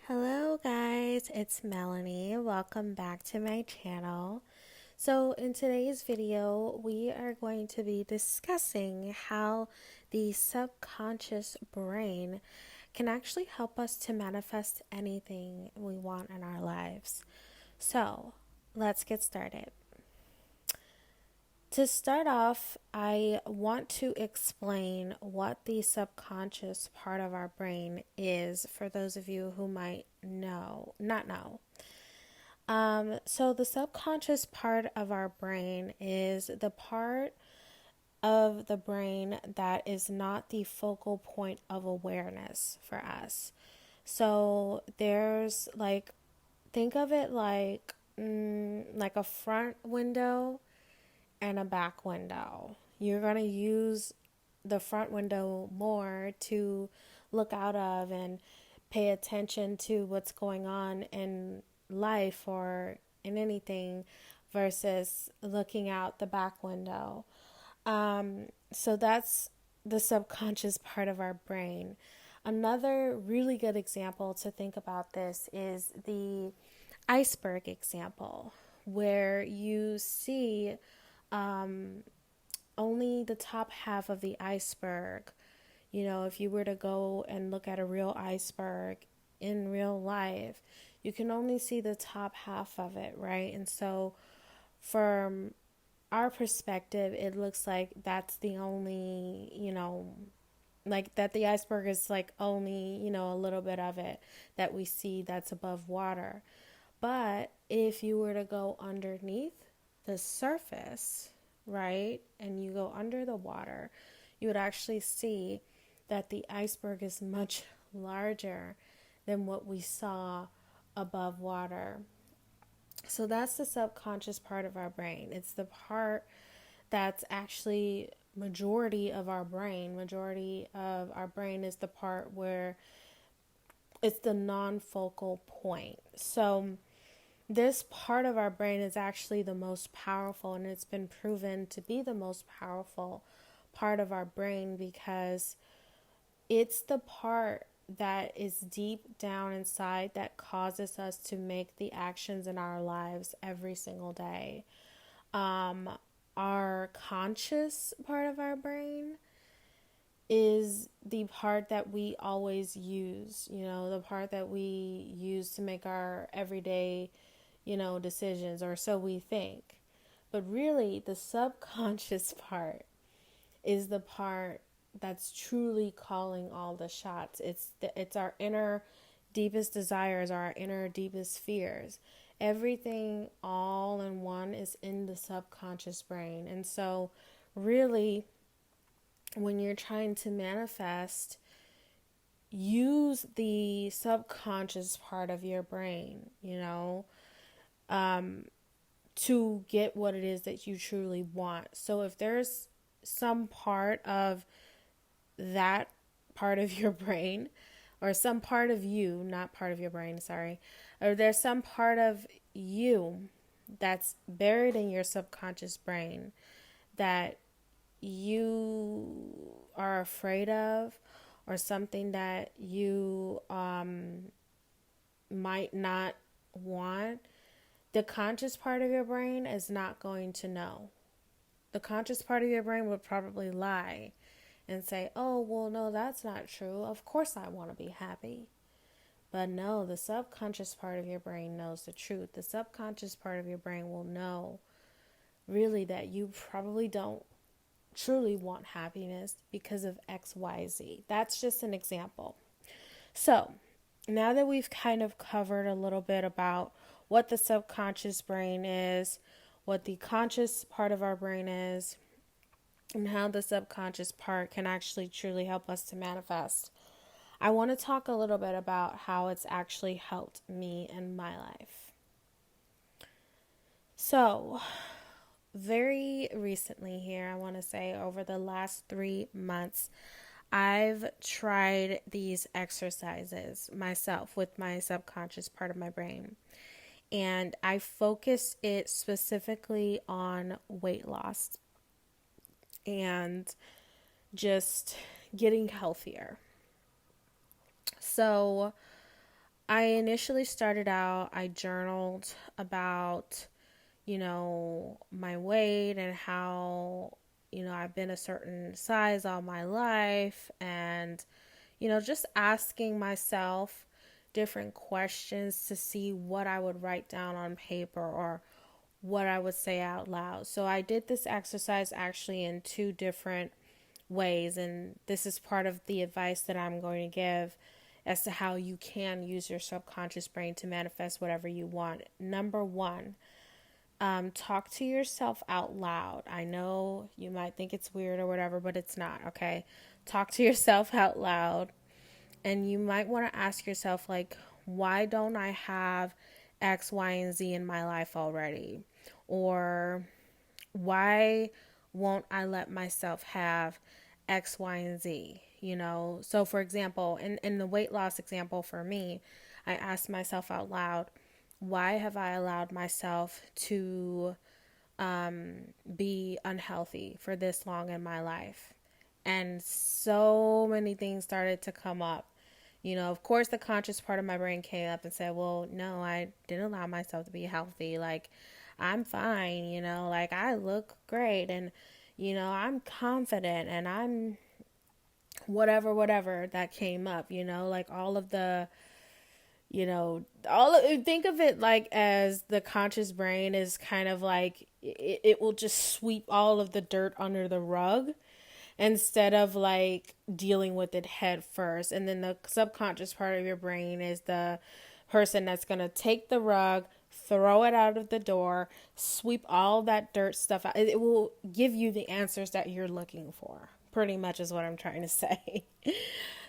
Hello guys, it's Melanie. Welcome back to my channel. So in today's video, we are going to be discussing how the subconscious brain can actually help us to manifest anything we want in our lives. So let's get started. To start off, I want to explain what the subconscious part of our brain is for those of you who might not know. So the subconscious part of our brain is the part of the brain that is not the focal point of awareness for us. So there's think of it like a front window and a back window. You're going to use the front window more to look out of and pay attention to what's going on in life or in anything versus looking out the back window. So that's the subconscious part of our brain. Another really good example to think about this is the iceberg example, where you see only the top half of the iceberg. You know, if you were to go and look at a real iceberg in real life, you can only see the top half of it, right? And so, from our perspective, it looks like that's the only, like that the iceberg is like only, a little bit of it that we see that's above water. But if you were to go underneath the surface, right, and you go under the water, you would actually see that the iceberg is much larger than what we saw above water. So that's the subconscious part of our brain. It's the part that's actually majority of our brain. Majority of our brain is the part where it's the non-focal point. So this part of our brain is actually the most powerful, and it's been proven to be the most powerful part of our brain because it's the part that is deep down inside that causes us to make the actions in our lives every single day. Our conscious part of our brain is the part that we always use, the part that we use to make our everyday, decisions, or so we think. But really, the subconscious part is the part that's truly calling all the shots. It's our inner deepest desires, our inner deepest fears. Everything all in one is in the subconscious brain. And so really, when you're trying to manifest, use the subconscious part of your brain, to get what it is that you truly want. So if there's some part of that part of your brain, or some part of you, not part of your brain, sorry, or there's some part of you that's buried in your subconscious brain that you are afraid of, or something that you might not want, the conscious part of your brain is not going to know. The conscious part of your brain would probably lie and say, oh, well, no, that's not true. Of course I want to be happy. But no, the subconscious part of your brain knows the truth. The subconscious part of your brain will know really that you probably don't truly want happiness because of XYZ. That's just an example. So now that we've kind of covered a little bit about what the subconscious brain is, what the conscious part of our brain is, and how the subconscious part can actually truly help us to manifest, I want to talk a little bit about how it's actually helped me in my life. So, very recently here, I want to say over the last 3 months, I've tried these exercises myself with my subconscious part of my brain. And I focus it specifically on weight loss and just getting healthier. So I initially started out, I journaled about, my weight and how, I've been a certain size all my life, and, just asking myself different questions to see what I would write down on paper or what I would say out loud. So I did this exercise actually in two different ways, and this is part of the advice that I'm going to give as to how you can use your subconscious brain to manifest whatever you want. Number one, talk to yourself out loud. I know you might think it's weird or whatever, but it's not, okay? Talk to yourself out loud, and you might want to ask yourself, like, why don't I have X, Y, and Z in my life already? Or why won't I let myself have X, Y, and Z? So for example, in the weight loss example for me, I asked myself out loud, why have I allowed myself to be unhealthy for this long in my life? And so many things started to come up. Of course, the conscious part of my brain came up and said, well, no, I didn't allow myself to be healthy. Like, I'm fine, like I look great, and, I'm confident, and I'm whatever that came up, like all of the, think of it like as the conscious brain is kind of like, it will just sweep all of the dirt under the rug instead of like dealing with it head first. And then the subconscious part of your brain is the person that's going to take the rug, throw it out of the door, sweep all that dirt stuff out. It will give you the answers that you're looking for, pretty much is what I'm trying to say.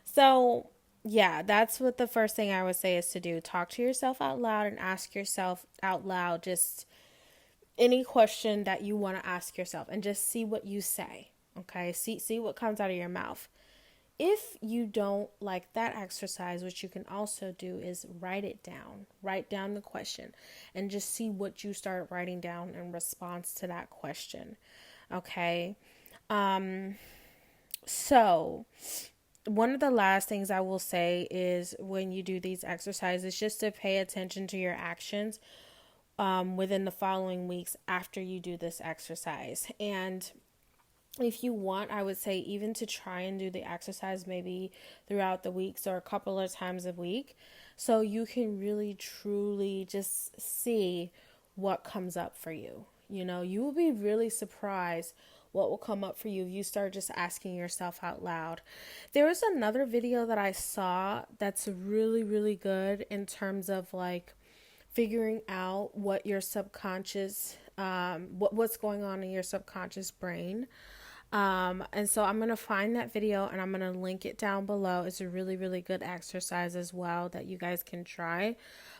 So, yeah, that's what the first thing I would say is to do. Talk to yourself out loud and ask yourself out loud just any question that you want to ask yourself, and just see what you say. Okay, see what comes out of your mouth. If you don't like that exercise, what you can also do is write it down. Write down the question and just see what you start writing down in response to that question. Okay. So one of the last things I will say is when you do these exercises, just to pay attention to your actions within the following weeks after you do this exercise. And if you want, I would say even to try and do the exercise maybe throughout the weeks or a couple of times a week, so you can really truly just see what comes up for you. You will be really surprised what will come up for you if you start just asking yourself out loud. There was another video that I saw that's really, really good in terms of like figuring out what your subconscious, what's going on in your subconscious brain. And so I'm going to find that video and I'm going to link it down below. It's a really, really good exercise as well that you guys can try.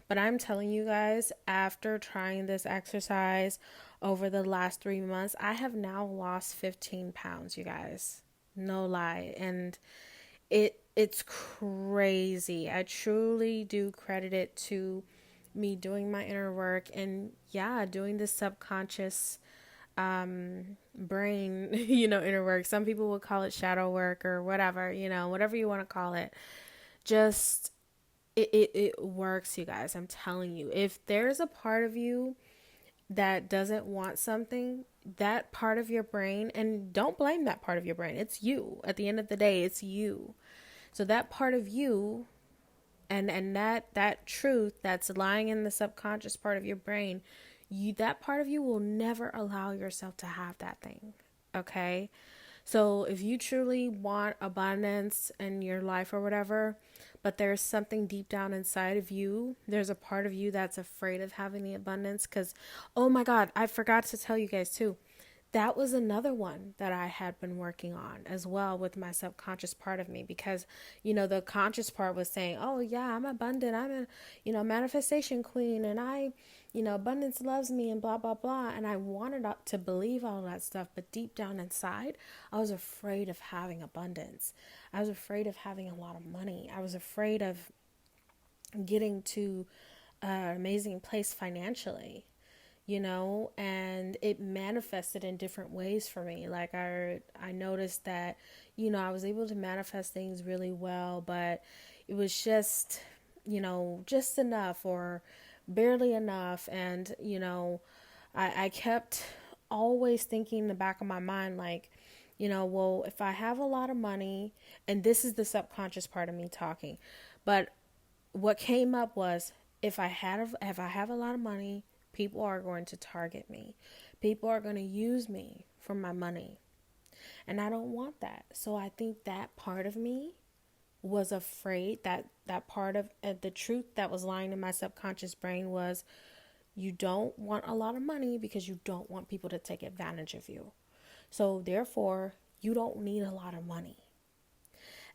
But I'm telling you guys, after trying this exercise over the last 3 months, I have now lost 15 pounds, you guys. No lie. And it's crazy. I truly do credit it to me doing my inner work and doing the subconscious brain, inner work. Some people would call it shadow work or whatever, whatever you want to call it. Just it works, you guys. I'm telling you. If there's a part of you that doesn't want something, that part of your brain, and don't blame that part of your brain. It's you. At the end of the day, it's you. So that part of you and that truth that's lying in the subconscious part of your brain, that part of you will never allow yourself to have that thing. Okay? So if you truly want abundance in your life or whatever, but there's something deep down inside of you, there's a part of you that's afraid of having the abundance, because, oh my God, I forgot to tell you guys too. That was another one that I had been working on as well with my subconscious part of me, because, the conscious part was saying, oh yeah, I'm abundant. I'm a, manifestation queen, and abundance loves me and blah, blah, blah. And I wanted to believe all that stuff. But deep down inside, I was afraid of having abundance. I was afraid of having a lot of money. I was afraid of getting to an amazing place financially. And it manifested in different ways for me. Like I noticed that, I was able to manifest things really well, but it was just, just enough or barely enough. And, I kept always thinking in the back of my mind, like, well, if I have a lot of money, and this is the subconscious part of me talking, but what came up was if I have a lot of money, people are going to target me. People are going to use me for my money. And I don't want that. So I think that part of me was afraid that part of the truth that was lying in my subconscious brain was you don't want a lot of money because you don't want people to take advantage of you. So therefore, you don't need a lot of money.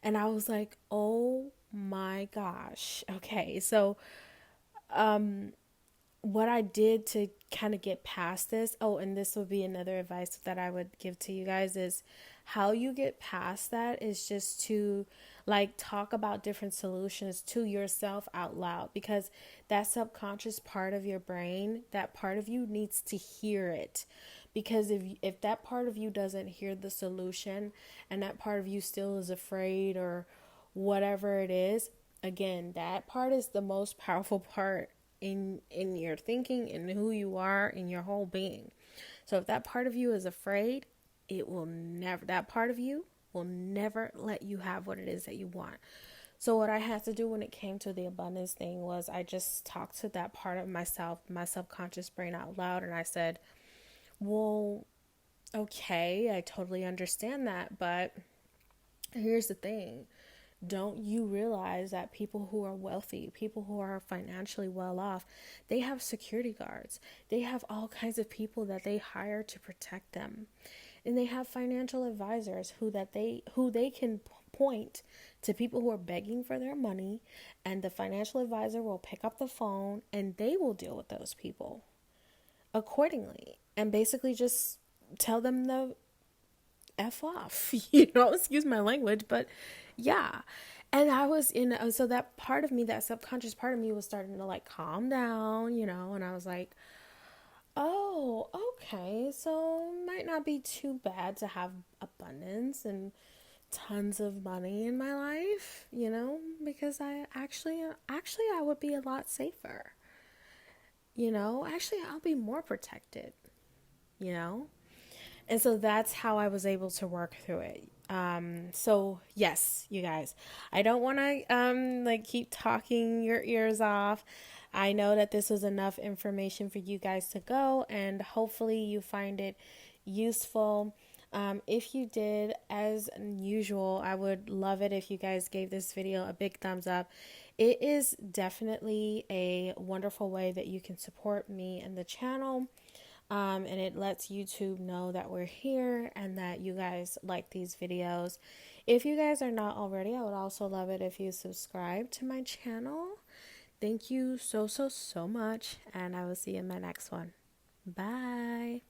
And I was like, "Oh my gosh." Okay. So what I did to kind of get past this, oh, and this would be another advice that I would give to you guys is how you get past that is just to like talk about different solutions to yourself out loud, because that subconscious part of your brain, that part of you needs to hear it. Because if that part of you doesn't hear the solution and that part of you still is afraid or whatever it is, again, that part is the most powerful part in your thinking and who you are in your whole being. So if that part of you is afraid, that part of you will never let you have what it is that you want. So what I had to do when it came to the abundance thing was I just talked to that part of myself, my subconscious brain, out loud, and I said, well, okay, I totally understand that, but here's the thing. Don't you realize that people who are wealthy, people who are financially well off, they have security guards. They have all kinds of people that they hire to protect them. And they have financial advisors who they can point to people who are begging for their money, and the financial advisor will pick up the phone and they will deal with those people accordingly and basically just tell them the F off, excuse my language, but yeah. And I was so that part of me, that subconscious part of me was starting to like calm down, and I was like, oh, okay, so it might not be too bad to have abundance and tons of money in my life, because actually I would be a lot safer, actually I'll be more protected, you know? And so that's how I was able to work through it. So yes, you guys, I don't want to like keep talking your ears off. I know that this was enough information for you guys to go, and hopefully you find it useful. If you did, as usual, I would love it if you guys gave this video a big thumbs up. It is definitely a wonderful way that you can support me and the channel. And it lets YouTube know that we're here and that you guys like these videos. If you guys are not already, I would also love it if you subscribe to my channel. Thank you so much, and I will see you in my next one. Bye.